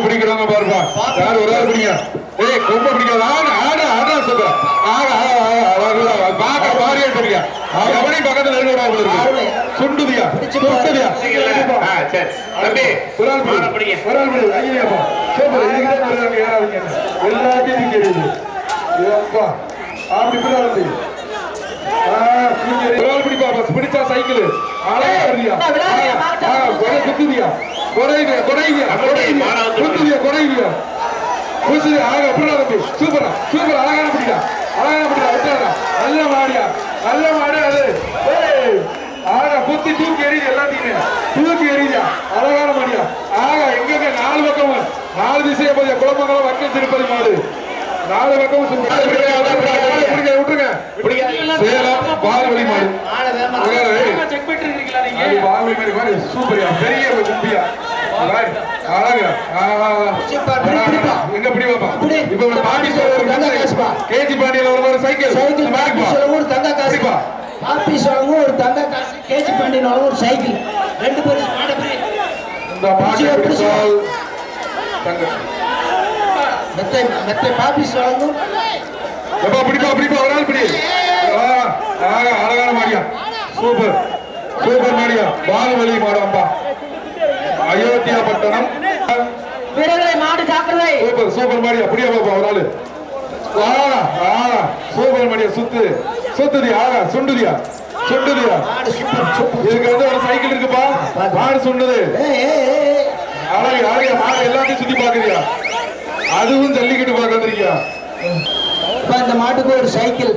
பிடிக்கிறவங்க பாருப்பா. யாரு ஒரு ஆள் பிடிங்க. ஏய் கொம்ப பிடிக்காத. ஆடா சொல்ற. பாக்க பாரியா சொல்றியா? அவனே பக்கத்துல இருக்கறவங்க இருக்கு. சுண்டுதியா. சரி தம்பி ஒரு ஆள் பிடிங்க. ஒரு ஆள் பிடி. ஐயப்பா. சூப்பர். இதுக்கு தான் யாராவீங்க. எல்லாத்தையும் தெரியுது. ஏப்பா. அப்படி பிடிவாதே. ஒரு ஆள் பிடிப்பா. பஸ் பிடிச்சா சைக்கிள். ஆளே வரியா. கொடை குத்துதியா. கொடைவியா. புதுசு ஆக அப்படிதான் தம்பி. சூப்பரா அழகான பிடிக்கா. விட்டாரா. நல்ல மாடியா அது. ஆக குத்தி தூக்கி எறியுது. எல்லாத்தையுமே தூக்கி எறியா. அழகான மாடியா. ஆக எங்க 4 பக்கமும் 4 திசையை போதிய குழம்பங்களும் வக்கல் திருப்பதி மாடு 4 பக்கமும் விட்டுருங்க. சேலம் பால்வழி மாடு சூப்பரியா. பெரிய கும்பியா. எங்க பிடிவாப்பா. இப்ப பாண்டி கேஜி பாண்டியில ஒரு சைக்கிள் தங்க காசு பாப்பி சொல்லவும் ஒரு தங்க காசு கேஜி பாண்டியில ஒரு சைக்கிள் 2 பேரும் இந்த பாண்டி பிடிச்சால் மெத்தை பாப்பி சொல்லவும் பிடிப்பா ஒரு நாள் பிடி. அழகான மாடியா. சூப்பர் மாடியா. பால்வழி மாடாம்பா. அயோத்தியா பட்டணம் வீரர்களை மாடு ஜாக்கிரதை. சூப்பர் மாடியா. புடியா பாப்பா ஒரு ஆளு. சூப்பர் மாடியா. சுத்துதியா. சுண்டுதியா. இதுக்கு ஒரு சைக்கிள் இருக்குப்பா. மாடு சுண்டுது. அழகா மாடு எல்லாத்தையும் சுத்தி பாக்குறியா. அதுவும் ஜல்லிக்கட்டு பார்க்க வந்திருக்கியா. இந்த மாட்டுக்கு ஒரு சைக்கிள்.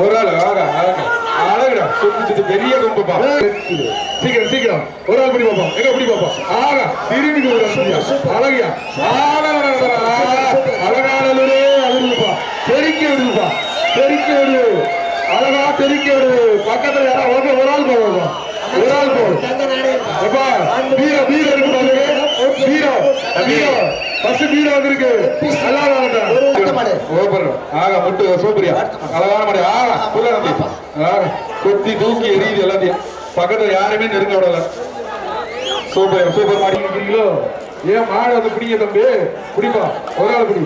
ஒரு ஆள் அழகுடா. சுத்தி பெரிய கொம்புப்பா. சீக்கிரம் ஒரு ஆள் பிடி பார்ப்போம். எங்க பிடி பார்ப்போம். திரும்பி அழகியா. அழகானே அழுதுப்பா. தெறிக்க விடுப்பா. அழகா தெறிக்க விடு. பக்கத்துல யாராவது ஒரு ஆள் போவோம். வந்திருக்கு. சூப்பரியா. அழகான மாடி. கொத்தி தூக்கி எரியுது எல்லாத்தையும். பக்கத்துல யாருமே நெருங்க விடல. சூப்பர் மாடி இருக்கீங்களோ. ஏன் மாடு வந்து பிடிங்க தம்பி. பிடிப்பா. ஒரு ஆள் பிடி.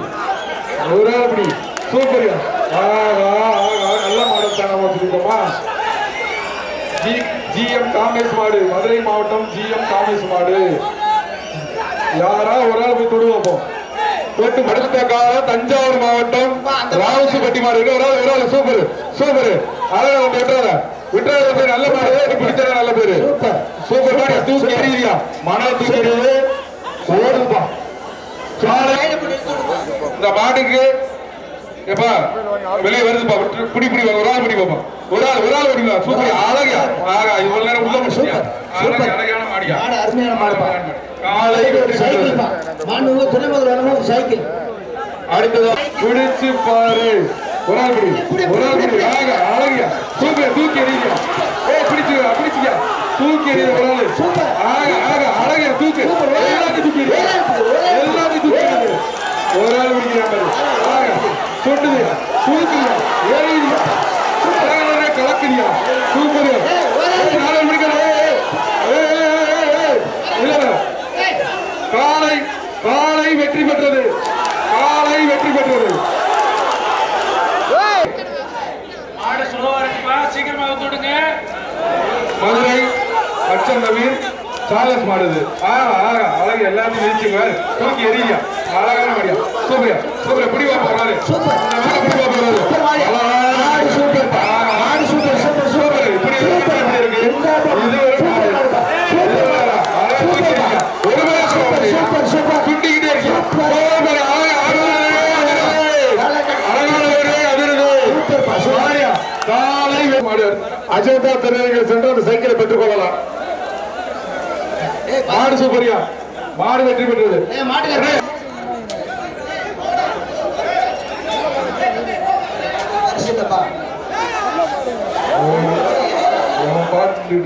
சூப்பரியா. நல்ல மாடு தானமா. ஜிஎம் காமேஷ் மாடு. மதுரை மாவட்டம் ஜிஎம் காமேஷ் மாடு. யாரா ஒரு ஆள் போய் தொடுவோம். போட்டு அடுத்த காலம் தஞ்சாவூர் மாவட்ம் ராவசுப்பட்டி மாடு. ஒரு ஆள் சூப்பர். அழகா விட்டுறாத. நல்ல மாடு. பிடிச்ச நல்ல பேரு. சூப்பர் மாடு. தூக்கி எறியா. மணல் தூக்கி எறியுது. ஓடுப்பா. இந்த மாட்டுக்கு எப்பா வெளியே வருதுப்பா. பிடி ஒரு ஆள் பிடி பாப்பா. ஒரு ஆள் ஓடிங்களா. சூப்பர். அழகா இவ்வளவு நேரம் உள்ள அழகான மாடியா. அருமையான மாடுப்பா. சைக்கிள் அடுத்ததா பிடிச்சு பாரு. ஒரு ஆள் பிடி. அழகியா. சூப்பர். தூக்கி எறியா. பிடிச்சியா. தூக்கி எறிய ஒரு ஆள். அழகியா. தூக்கு. எல்லாத்தையும் தூக்கி ஒரு ஆள் பிடிக்கிறாங்க. சொட்டுதியா. தூக்குறியா. ஏறியா. கலக்குறியா. சூப்பர். காலை வெற்றி பெற்றது. மதுரை அச்சம் நவீன் சாலஸ் மாடுது. அழகு எல்லாத்தையும் நினைச்சுங்க. தூக்கி எரியா. அழகான மாடியா. சூப்பர். பிடி வாப்பாரு. அஜந்தா திரையரங்கில் சென்று அந்த சைக்கிளை பெற்றுக் கொள்ளலாம். மாடு சூப்பரியா. மாடு வெற்றி பெற்றது. பாட்டு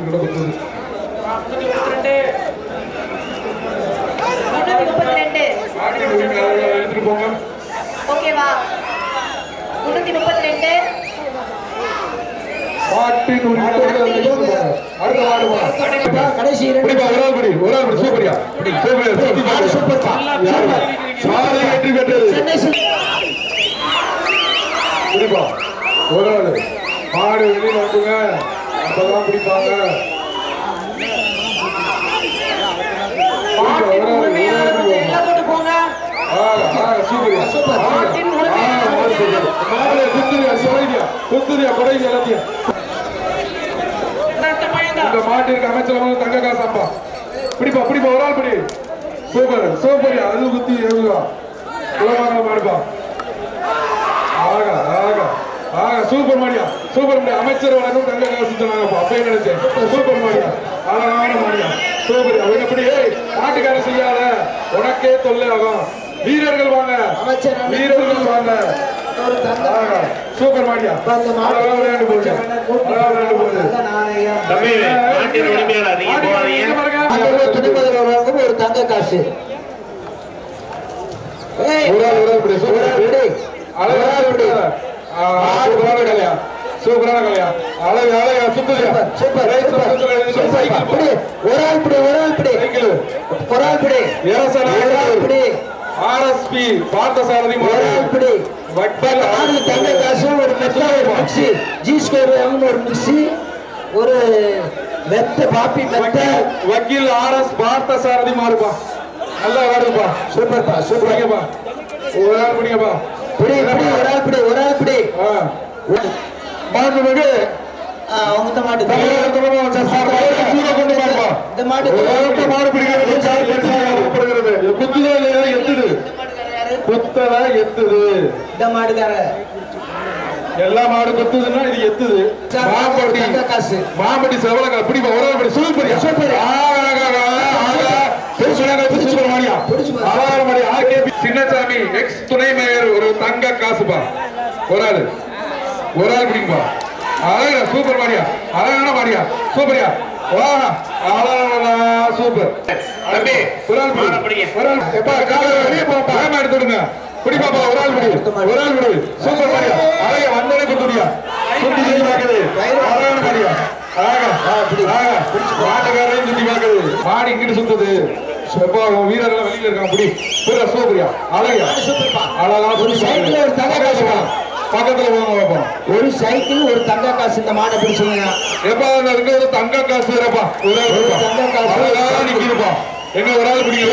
போங்க. ஓகேவா 332 மாட்டின் உரிமையாளர்கள் வந்து போங்க. அடுத்த மாடு போங்க. கடைசி பிடிப்பா, ஒரு ஆள் பிடி, ஒரு ஆள் பிடி. சூப்பரியா, சூப்பரியா, சுத்தி பாரு. சூப்பர்ப்பா. சாலை வெற்றி பெற்றது. பிடிப்பா, ஒரு ஆள். மாடு வெளியில வந்துங்க, அப்பதான் பிடிப்பாங்க. இந்த மாட்டிற்கு அமைச்சர் தங்க காசாப்பா. பிடிப்பா பிடிப்பா, ஒரு ஆள் பிடி. சூப்பர் சூப்பர், அது குத்தி எழுதுவா. குலமாக மாடுப்பா. ஆகா ஆகா ஆகா, சூப்பர் மாடியா, சூப்பர் மாடியா. அமைச்சர் வளரும் தங்க காசு சொன்னாங்கப்பா. அப்பயே நினைச்சேன். சூப்பர் மாடியா, அழகான மாடியா. சூப்பர். அவங்க எப்படி மாட்டுக்காரன் செய்யாத, உனக்கே தொல்லை ஆகும். வீரர்கள் வாங்க, வீரர்கள் வாங்க. சூப்பர் மாடியா, அழகா விளையாண்டு போகுது, அழகா விளையாண்டு போகுது. தம்பி, மாட்டின் உரிமையாளர் நீங்க போறீங்க. ஒரு தங்க காசு. ஒரு ஆள் இப்படி சூப்பர் அழகா இப்படி. சூப்பரான கலையா, சூப்பரான கலையா. அழகு அழகா சுத்துறியா. Super cycle. ஒரு ஆள் பிடி, ஒரு ஆள் பிடி. சைக்கிள் ஒரு ஆள் பிடி. ஒரு ஆள் பிடி. ஆர்எஸ்பி பார்த்தசாரதி ஒரு ஆள் பிடி. தங்க காசு, ஒரு மெத்த, ஒரு மிக்சி, ஜி ஸ்கோர் ஒரு மிக்சி, ஒரு மெத்த பாப்பி மெத்த. வக்கீல் ஆர்எஸ் பார்த்தசாரதி மாறுப்பா. நல்லா வருதுப்பா. சூப்பர்ப்பா சூப்பர்ப்பா. ஒரு ஆள் பிடிங்கப்பா. பிடி பிடி, ஒரு ஆள் பிடி, ஒரு ஆள் பிடி. மாட்டுக்கு அவங்க மாட்டு கொண்டு மாடுப்பா. இந்த மாட்டு மாடு பிடிக்கிறது குத்துதா இல்லையா, எத்துது குத்ததா எத்துது. இந்த மாடுக்கார எல்லா மாடு குத்துதுன்னா இது எத்துது. மாம்பட்டி தங்க காசு. மாம்பட்டி செவலக்கா பிடிப்பா. ஒரு ஆள் பிடி. Super super. சின்னசாமி எக்ஸ் துணை மேயர் ஒரு தங்க காசுப்பா. ஒரு ஆள், ஒரு ஆள் பிடிப்பா. அழகா சூப்பர் மாடியா, அழகான மாடியா. சூப்பரியா, வா அழகா சூப்பர். தம்பி, ஒரு ஆள் பிடி, ஒரு ஆள். எப்பா காலை வெளியே போப்பா, வேகமா எடுத்துடுங்க. பிடிப்பாப்பா, ஒரு ஆள் பிடி, ஒரு ஆள் பிடி. சூப்பர் மாடியா, அழகா வந்தோடனே குத்துடியா. சுத்தி சுத்தி பாக்குது, அழகான மாடியா. அழகா மாட்டுக்காரையும் சுத்தி பாக்குது. மாடு இங்கிட்டு சுத்துது. வீரர்கள் வெளியில இருக்காங்க. பிடி சூப்பரியா, அழகா அழகா. ஒரு சைக்கிள், ஒரு தங்க காசு. பக்கத்துல போங்க பாப்போம். ஒரு சைக்கிள், ஒரு தங்க காசு. இந்த மாடை பிடிச்சீங்க. எப்பா இருக்கு ஒரு தங்க காசு வேறப்பா. ஒரு தங்க காசு. அழகா நிக்குதுப்பா. எங்க ஒரு ஆள் பிடிங்க.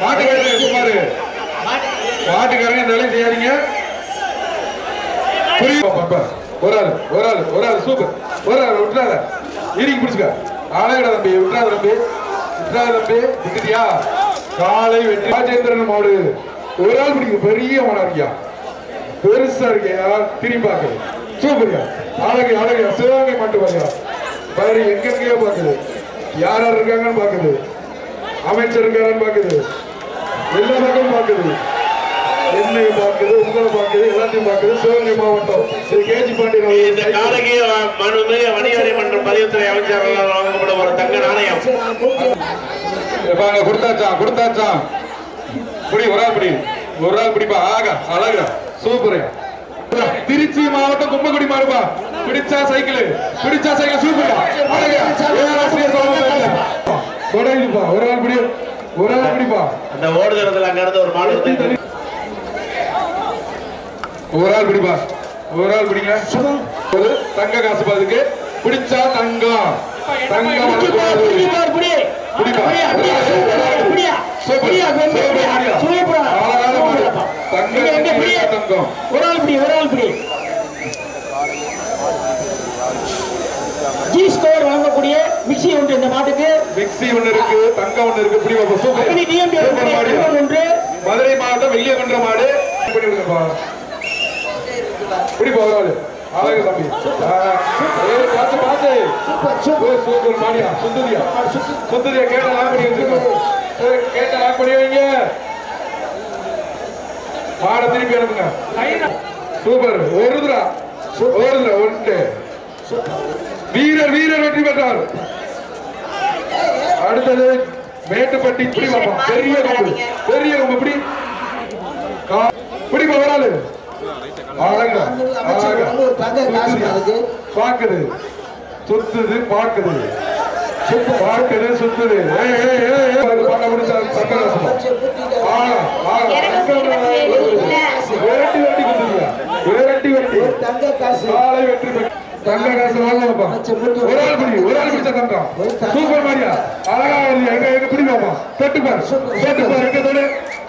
மாட்டுக்காரங்க சுமாரு, மாட்டுக்காரங்க இந்த வேலையை செய்யாதீங்க. புரியுது. ஒரு ஆள், ஒரு ஆள், ஒரு ஆள். சூப்பர். ஒரு ஆள் விட்டுறாத, இறுக்கி பிடிச்சுக்க. அழகடா தம்பி, விட்டுறாத தம்பி, விட்டுறாத தம்பி. விட்டுட்டியா? காலை வெற்றி ராஜேந்திரன் மாடு. ஒரு ஆள் பிடிக்க. பெரிய மாடா இருக்கியா, பெருசா இருக்கியா, திரும்பி பாக்குது. சூப்பரியா, அழகு அழகு. சிவகங்கை மாட்டு பாரியா, பாரு எங்கெங்கயோ பாக்குது. யார் யார் இருக்காங்கன்னு பாக்குது, அமைச்சர் இருக்காரான்னு பாக்குது, எல்லா பக்கமும் பாக்குது. என்னை பாக்குது, உங்களை பாக்குது, எல்லாத்தையும் பாக்குது. சிவகங்கை மாவட்டம் கேஜி பாண்டியன் இந்த காலகி மனு வணிகவரி மன்றம் பதிவுத்துறை அமைச்சர்கள் வழங்கப்படும் ஒரு தங்க நாணயம். கொடுத்தாச்சா, கொடுத்தாச்சா. புடி, ஒரு ஆள் பிடி, ஒரு ஆள் பிடிப்பா. ஆகா அழகா சூப்பர். திருச்சி மாவட்டம் கும்பகுடி மாறுபா. பிடிச்சா சைக்கிள், பிடிச்சா சைக்கிள். சூப்பர் அழகா. கொடைப்பா. ஒரு ஆள் பிடி, ஒரு ஆள் பிடிப்பா. அந்த ஓடுதளத்தில் அங்க இருந்து ஒரு மாடு ஒரு ஆள் பிடிப்பா, ஒரு ஆள் பிடிங்க. ஒரு தங்க காசு பாதுக்கு. பிடிச்சா தங்கம், தங்கம் பிடிப்பா. தங்கம். ஒரு ஆள் பிடி, ஒரு ஆள் பிடி. ஜி ஸ்கோர் வழங்கக்கூடிய மிக்சி ஒன்று இந்த மாட்டுக்கு. மிக்சி ஒன்று இருக்கு, தங்கம் ஒன்று இருக்கு. பிடி பாப்பா. சூப்பர். ஒன்று மதுரை மாவட்டம் வெள்ளியகுன்ற மாடு. பண்ணி விடுங்கப்பா. பிடிப்பா ஒரு ஆளு. அழகு தம்பி. பார்த்து பார்த்து. சூப்பர் மாடியா. சுந்தரியா, சுந்தரியா. கேட்ட லாக் பண்ணி வச்சிருக்கோம். கேட்ட லாக் பண்ணி வைங்க. மாட திருப்பி அனுப்புங்க. சூப்பர். ஒருதுரா, ஒருதுரா ஒன்று. வீரர் வீரர் வெற்றி பெற்றார். அடுத்தது மேட்டுப்பட்டி. பிடி பாப்பா. பெரிய கொம்பு, பெரிய கொம்பு. பிடி பிடிப்பா ஒரு ஆளு ஆளுங்க அமைச்சர் வந்து ஒரு தங்க காசு அதுக்கு பாக்குது சுத்துது பாக்குது பாக்குது சுத்துது பண்ண முடிச்சா தங்க காசு விரட்டி வெட்டி கொடுத்துருக்கா விரட்டி வெட்டி ஒரு தங்க காசு காலை வெற்றி பெற்று தங்க காசு வாங்கப்பா ஒரு ஆள் பிடிச்ச தங்கம் சூப்பர் மாரியா அழகா எங்க எங்க பிடிப்பாப்பா தொட்டு பாரு எங்க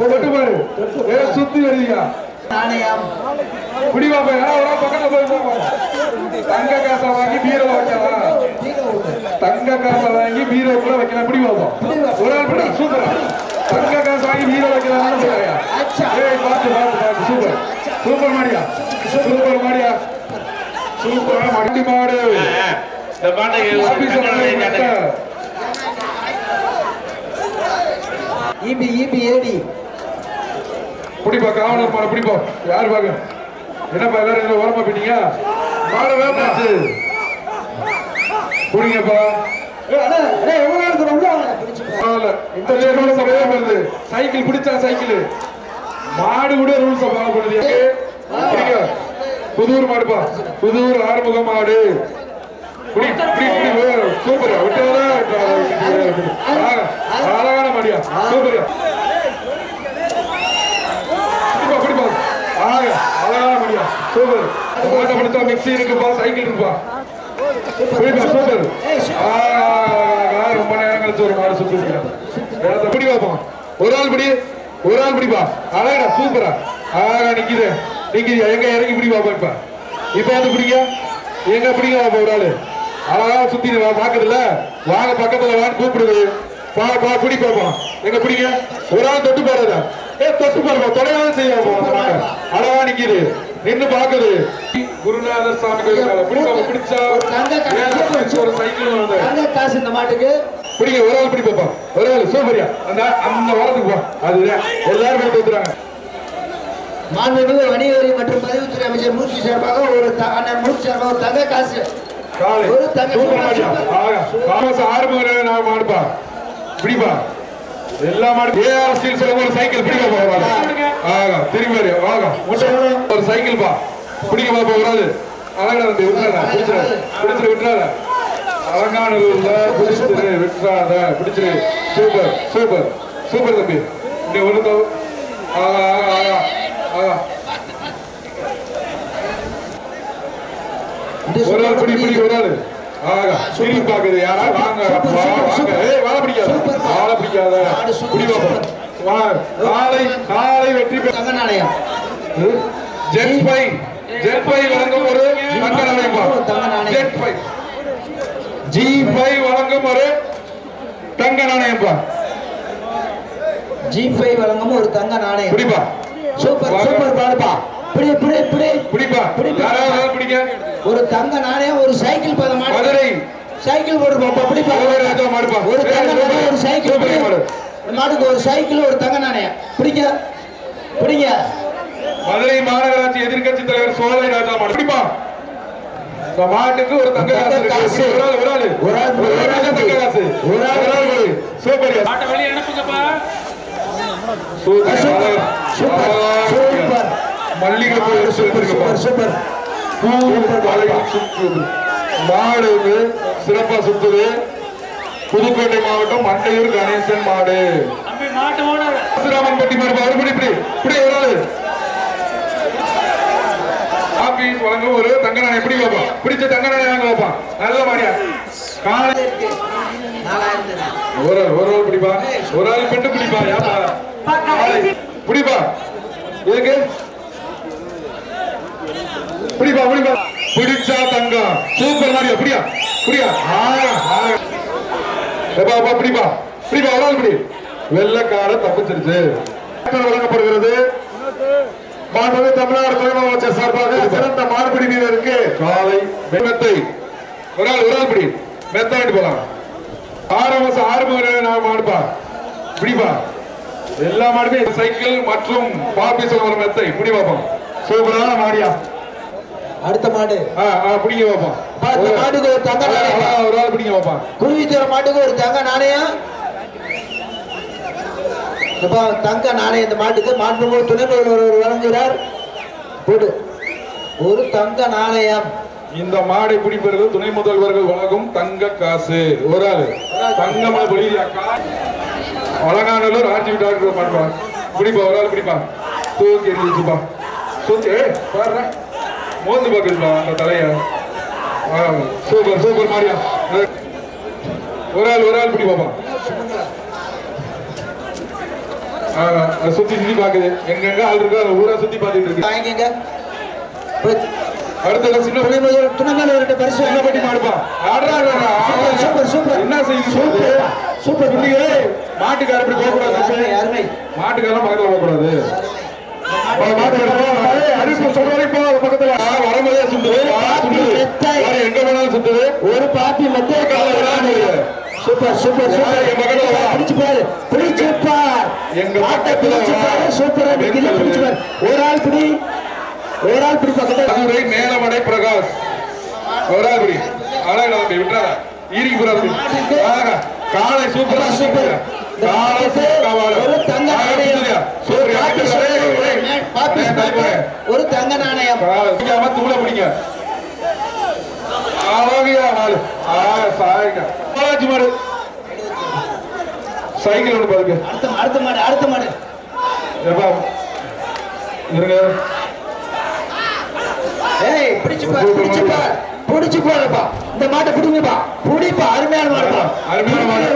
தொட்டு பாரு சுத்தி வருவீங்க நாணயம் பிடிப்பாப்பா யாரா ஒரு பக்கத்துல போய் போவாங்க தங்க காசை வாங்கி பீரோல வைக்கலாம் தங்க காசை வாங்கி பீரோக்குள்ள வைக்கலாம் பிடிப்பாப்பா ஒரு ஆள் பிடி சூப்பர் தங்க காசு வாங்கி பீரோல வைக்கலாம் பார்த்து சூப்பர் சூப்பர் மாடியா சூப்பர் மாடியா சூப்பரா மண்டி மாடு இந்த பாட்டை ஈபி ஏடி பிடிப்பா காவலர் மாடு பிடிப்பா யாரு பாக்க என்னப்பா எல்லாரும் ஓரமா போயிட்டீங்க மாடு வேமாச்சு பிடிங்கப்பா சைக்கிள் பிடிச்சா சைக்கிள் மாடு கூட ரூல்ஸ் ஃபாலோ பண்ணுது புதூர் மாடுப்பா புதூர் ஆறுமுக மாடு சூப்பர் அழகான மாடியா சூப்பர் பிடிப்பா அழகான மாடியா சூப்பர் மாட்டை பிடிச்சா மிக்சி இருக்குப்பா சைக்கிள் இருக்குப்பா பிடிப்பா சூப்பர் ரொம்ப நேரம் கழிச்சு ஒரு மாடு சுத்தி பிடி பார்ப்போம் ஒரு ஆள் பிடிப்பா அழகா சூப்பரா அழகா நிக்குது எங்க இறங்கி பிடி பாப்பா இப்ப வந்து பிடிங்க எங்க பிடிங்க பாப்பா ஒரு ஆளு அழகா சுத்தி பாக்குதுல்ல வாங்க பக்கத்துல வாங்க கூப்பிடுது பிடி பாப்போம் எங்க பிடிங்க ஒரு ஆள் தொட்டு பாருதா தொட்டு பாருப்பா தொலைவாத செய்ய அழகா நிக்குது நின்று பாக்குது குருநாதர் சாமி பிடிச்சா ஒரு சைக்கிள் காசு இந்த மாட்டுக்கு பிடிங்க ஒரு ஆள் பிடி பாப்பா ஒரு ஆள் சூப்பரியா அந்த வரதுக்கு போ அதுதான் எல்லாரும் தோத்துறாங்க மாண்புமிகு வணிகவரி மற்றும் பதிவுத்துறை அமைச்சர் மூர்த்தி சார்பாக ஒரு தங்க காசு ஒரு தங்க மாடுப்பா பிடிப்பா எல்லா மாடு ஏஆர் ஸ்டீல்ஸ்ல ஒரு சைக்கிள் பிடிக்க திரும்பி ஒரு சைக்கிள் பா பிடிக்க பாப்பா ஒரு ஆளு அழகா விட்டுறாத அலங்கான பிடிச்சிரு விட்டுறாத பிடிச்சிரு சூப்பர் சூப்பர் சூப்பர் தம்பி இந்த ஒரு ஒரு ஆள் பிடி ஒரு ஆளு சூரி பாக்குது யாரா வாங்க வாழ பிடிக்காத காலை வெற்றி தங்க நாணயம் ஜெட்பை வழங்கும் ஒரு தங்க நாணயம் ஜி5 வழங்கும் ஒரு தங்க நாணயம்பா G5 வழங்கும் ஒரு தங்க நாணயம் பிடிப்பா சூப்பர் பாடுப்பா பிடிப்பா யாராவது பிடிக்க ஒரு தங்க நாணயம் ஒரு சைக்கிள் பத மாடு மதுரை சைக்கிள் போடு பாப்பா பிடிப்பா மாடுப்பா ஒரு தங்க நாணயம் ஒரு சைக்கிள் மாடுக்கு ஒரு சைக்கிள் ஒரு தங்க நாணயம் பிடிங்க மதுரை மாநகராட்சி எதிர்க்கட்சி தலைவர் சோலை ராஜா மாடு பிடிப்பா இந்த மாட்டுக்கு ஒரு தங்க காசு ஒரு ஆள் தங்க காசு சூப்பர் மாட்டை வெளியே அனுப்புங்கப்பா சூப்பர் மல்லிகைப்பூ சூப்பர் மாடு சிறப்பா சுத்துது புதுக்கோட்டை மாவட்டம் மண்டையூர் கணேசன் மாடு பட்டி மாடு இப்படி ஒரு ஆளு ஆபீஸ் வழங்கும் ஒரு தங்க நாணயம் எப்படி வைப்பா பிடிச்ச தங்க நாணயம் வாங்க வைப்பா நல்ல மாடியா காலை ஒரு ஆள் பிடிப்பா ஒரு ஆள் பெண்ணு பிடிப்பா பிடிப்பா இதுக்கு பிடிப்பா பிடிச்சா தங்கம் சூப்பர் மாடியா பிடியா பிடிப்பா ஒரு ஆள் பிடி வெள்ளக்கார தப்பிச்சிருச்சு வழங்கப்படுகிறது மாண்புமிகு தமிழ்நாடு துணை அமைச்சர் சார்பாக சிறந்த மாடுபிடி வீரருக்கு காலை மெத்தை ஒரு ஆள் பிடி மெத்தாண்டு போலாம் 6 மாசம் 6 மணி மாடுப்பா பிடிப்பா எல்லா மாடுமே சைக்கிள் மற்றும் பாப்பி சொல்ல மெத்தை பிடி பார்ப்போம் சூப்பரான மாடியா அடுத்த மாடு பிடிங்க பார்ப்போம் மாட்டுக்கு ஒரு தங்க நாணயம் ஒரு ஆள் பிடிங்க பார்ப்போம் குருவித்தூர் மாட்டுக்கு ஒரு தங்க நாணயம் அப்ப தங்க நாணயம் இந்த மாட்டுக்கு மாண்புமிகு துணை முதல்வர் வழங்குகிறார். போடு ஒரு தங்க நாணயம். இந்த மாடை பிடிப்பது துணை முதல்வர்கள் வழங்கும் தங்க காசு. ஒரு ஆளு தங்கமான பொழியா அலங்காநல்லூர் ஆட்சி டாக்டர் மாட்டுவா பிடிப்பா. ஒரு ஆள் பிடிப்பா. தூக்கி எரிஞ்சுப்பா. தூக்கி பாரு மோந்து பாக்குதுப்பா அந்த தலைய. சூப்பர் சூப்பர் மாரியா. ஒரு ஆள் பிடிப்பாப்பா. சுத்தி சுத்தி பாக்குது. எங்க ஆள் இருக்கு அதை ஊரா சுத்தி பாத்துட்டு இருக்கு. வாங்கிங்க. அடுத்த சின்ன துணை முதல்வர்கிட்ட பரிசு என்ன பண்ணி மாடுப்பா. சூப்பர் சூப்பர் என்ன செய்யுது சூப்பர் மாட்டுக்கார இப்படி போகக்கூடாது. யாருமே மாட்டுக்காரெல்லாம் பக்கத்துல போகக்கூடாது. அறிவிப்பு சொல்றதை இப்போ பக்கத்துல வரும்போதே சுத்துது. எங்க வேணாலும் சுத்துது. ஒரு பாப்பி மெத்தைய சூப்பர் சூப்பர் சூப்பர். பிடிச்சு பாரு பிடிச்சு பார். எங்க மாட்டை பிடிச்சு பாரு. சூப்பரா பிடிச்சு பாரு. ஒரு ஆள் பிடி பக்கத்துல. அதுரை மேலமடை பிரகாஷ். ஒரு ஆள் பிடி. அழகா விட்டுறாத ஈரிக்கு போறாரு. காலை சூப்பரா சூப்பர். காலை ஒரு தங்க நாணயம். ஒரு தங்க நாணயம். தூள பிடிங்க. சைக்கிள் ஒன்று பாருங்க. அடுத்த மாடு இருங்க. ஏய் பிடிச்சு பாருப்பா. இந்த மாட்டை பிடிங்கப்பா. பிடிப்பா. அருமையான மாடுப்பா. அருமையான மாடு.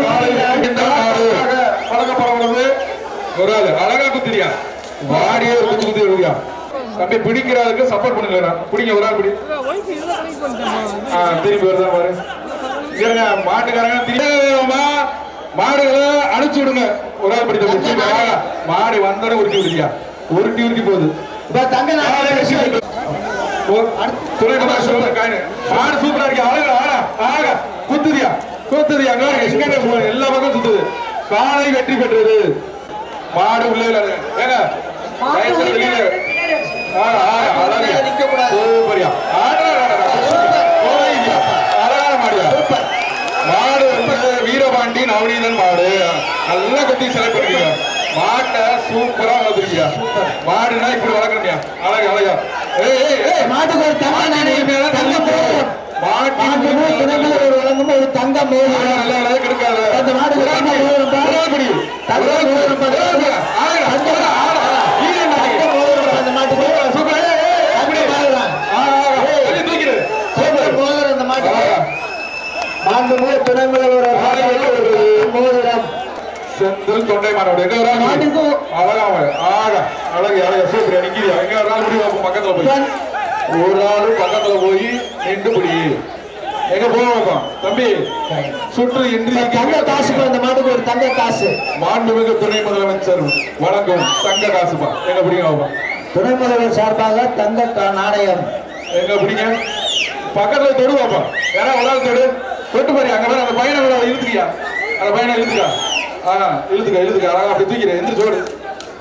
பழக்கப்படுறது ஒரு ஆளு அழகா குத்திரியா. வாடியே ஒரு குத்தி வருவியா. தம்பி பிடிக்கிறதுக்கு சப்போர்ட் பண்ணுங்க. பிடிங்க. ஒரு ஆள் பிடி. திரும்பி வருதா பாரு. மாட்டுக்காரங்க திரும்ப மாடுகளை அனுப்பிச்சு விடுங்க. ஒரு ஆள் பிடித்த மாடு வந்தோட உருட்டி விடுதியா. உருட்டி போகுது. தங்க நாணயம். மாடு சூப்பரா இருக்கு. அழகா குத்துதியா. எல்லா பக்கம் சுத்துது. காலை வெற்றி பெற்றது. மாடு உள்ளே ஏங்க மாடு வந்து வீரபாண்டி நவநீதன் மாடு. நல்லா கட்டி செலக்ட் பண்ணிருக்கீங்க. மாட்டை சூப்பரா வளர்த்துருக்கியா. மாடுனா இப்படி வளர்க்கணுமியா. அழகா மாட்டுக்கு ஒரு தங்க நாணயம். வழங்கும் ஒரு தங்க மோதிரம். கிடைக்காது. அந்த மாட்டுக்கு தங்க மோதிரம். செந்தில் தொண்டை மாடு பக்கத்துல போய் ஒரு ஆளு பக்கத்துல போய் நின்று பிடி. எங்க போவோம் தம்பி சுற்று இன்றி தங்க காசுக்கு அந்த மாட்டுக்கு ஒரு தங்க காசு. மாண்புமிகு துணை முதலமைச்சர் வழங்கும் தங்க காசுப்பா. எங்க பிடிங்க. துணை முதல்வர் சார்பாக தங்க நாணயம். எங்க பிடிங்க. பக்கத்துல தொடுவாப்பா. யாரா ஒரு ஆள் தொட்டு பாரு. அங்க அந்த பையனை இழுத்துக்கியா. அந்த பையனை இழுத்துக்கா. இழுத்துக்க அழகா அப்படி தூக்கிறேன். எந்திரி சோடு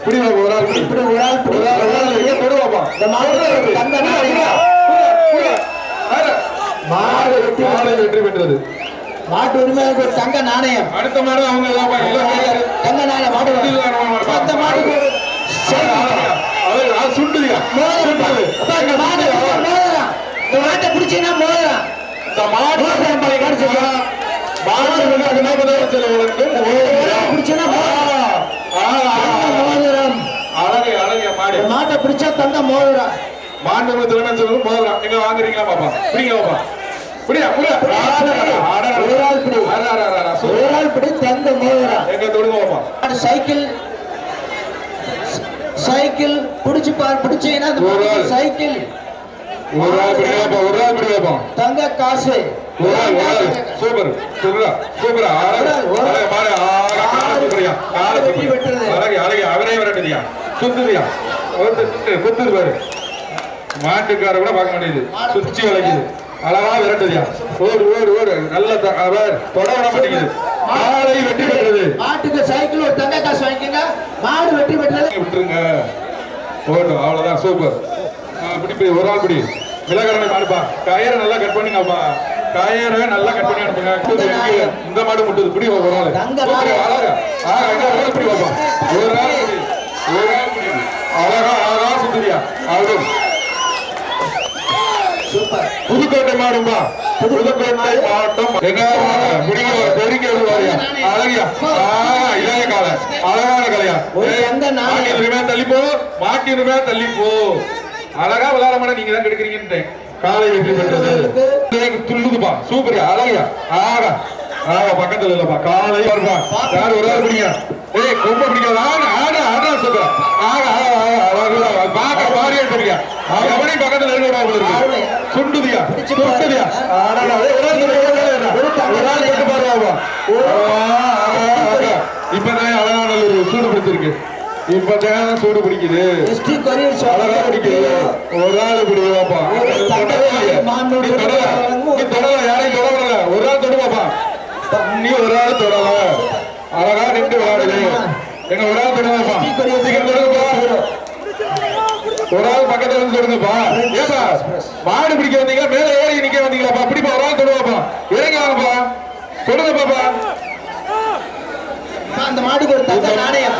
பிடி. ஒரு ஆள் இப்படி ஒரு ஆள் தொடுவாப்பா. தங்க நாணயம். மாடு வெற்றி பெற்றது. மாட்டு உரிமையாளருக்கு ஒரு தங்க நாணயம். அடுத்த மாடு அவங்க தங்க நாணயம். மாடு அந்த மாடு சுண்டுதியா. இந்த மாட்டை பிடிச்சீங்கன்னா மோதிரம். இந்த மாடு மோதிரம். அழகா மாடு. மாட்டை பிடிச்சா தங்க மோதிரம். மாண்புமிகு தலைமைச்சர் மோதிரம். எங்க வாங்குறீங்களா பாப்பா. பிடிங்க பாப்பா. பிடியா பிடி தங்க மோதிரம். எங்க தொடுங்க பாப்பா. சைக்கிள் பிடிச்சு பார். பிடிச்சீங்கன்னா சைக்கிள். ஒரு ஆள் பிடிப்பா. தங்க காசு. சூப்பர் சூப்பரா அவரே விரட்டுதியா. சுத்துதியா. குத்துது பாரு. மாட்டுக்கார கூட பார்க்க மாட்டேங்குது. சுச்சி வளைக்குது. அழகா விரட்டுதியா. ஓடு நல்ல தொட விட மாட்டேங்குது. மாடை வெற்றி பெற்றது. மாட்டுக்கு சைக்கிள் ஒரு தங்க காசு வாங்கிக்கங்க. மாடு வெற்றி பெற்றது. விட்டுருங்க. ஓடும். அவ்வளவுதான். சூப்பர். பிடி ஒரு ஆள் பிடி. விலகரணை மாடுப்பா கயிறை நல்லா கட் பண்ணுங்கப்பா கயிறை நல்லா கட் பண்ணி அனுப்புங்க இந்த மாடு முட்டுது இப்படி ஒரு நாள் அழகா இப்படி வைப்பா ஒரு நாள் முடியுது அழகா அழகா சுந்தரியா அது சூப்பர் புதுக்கோட்டை மாடும்பா புதுக்கோட்டை மாவட்டம் பெருக்கி வருவாரியா அழகியா இளைய கால அழகான கலையா மாட்டினுமே தள்ளிப்போ மாட்டினுமே தள்ளிப்போ அழகா விளையாட மாட நீங்க தான் கெடுக்கிறீங்கன்னு காலை வெற்றி பெற்றது துள்ளுதுப்பா சூப்பர் அழகியா ஆகா ஆகா பக்கத்துல இல்லப்பா காலை வருப்பா யாரு ஒரு ஆள் பிடிங்க ஏய் கொம்ப பிடிக்காத ஆடா ஆடா சூப்பர் ஆகா அழகா பாக்க பாரியா தெரியா எவனையும் பக்கத்துல இருக்கு சுண்டுதியா சுண்டுதியா ஆடா ஒரு ஆள் கட்டு பாருவா இப்பதான் அழகான ஒரு சூடு பிடிச்சிருக்கு இப்பதான் சூடு பிடிக்குது அழகா பிடிக்குது ஒரு ஆள் பிடிவாப்பா தொடல யாரையும் தொடவில்ல ஒரு ஆள் தொடுவாப்பா நீ ஒரு ஆள் தொடல அழகா நின்று விளையாடுது எங்க ஒரு ஆள் தொடுவாப்பா ஒரு ஆள் பக்கத்துல இருந்து தொடுங்கப்பா ஏப்பா மாடு பிடிக்க வந்தீங்க மேல ஏறி நிக்க வந்தீங்களாப்பா அப்படிப்பா ஒரு ஆள் தொடுவாப்பா இறங்கி வாங்கப்பா தொடுங்க பாப்பா அந்த மாடுக்கு ஒரு தங்க நாணயம்